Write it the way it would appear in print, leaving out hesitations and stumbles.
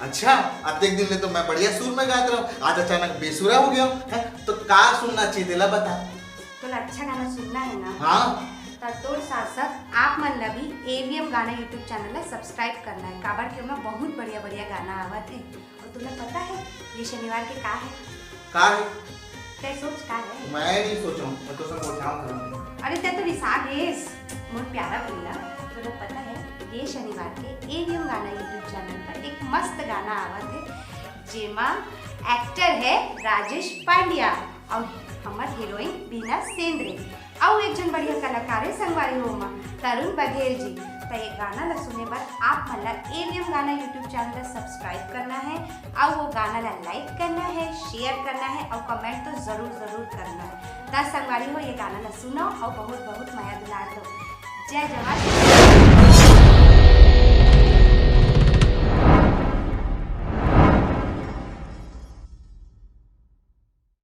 अच्छा, अब एक दिन ले तो मैं बढ़िया सुर में गाता रहा हूँ, आज अचानक बेसुरा हो गया हूँ। तो का सुनना चाहिए तेला बता। तो अच्छा गाना सुनना है ना? हाँ तोर साथ साथ आप मन ला भी एवीएम गाना यूट्यूब चैनल है सब्सक्राइब करना है। काबर के में बहुत बढ़िया बढ़िया गाना आवत है। और तुम्हें पता है ये शनिवार के का है? का है? ते सोच का है? मैं नहीं सोचा हूँ, मैं तो सब बोलचाऊँ करूँगा। अरे ते तो रिसाग हेस मोर प्यारा पिल्ला। तुम्हें पता है ये शनिवार के एवीएम गाना यूट्यूब चैनल पर एक मस्त गाना आवत है जेमा एक्टर है राजेश पांड्या और हमार हीरोइन बीना सेंद्रे और एक जन बढ़िया कलाकार है संगवारी हो तरुण बघेल जी। तो ये गाना ला सुने बाद आप मन ला एवीएम गाना यूट्यूब चैनल ला सब्सक्राइब करना है और वो गाना ला लाइक करना है, शेयर करना है और कमेंट तो जरूर करना है। 10 संगवारी हो ये गाना ला सुनो और बहुत बहुत माया दुलार दो। जय जवान।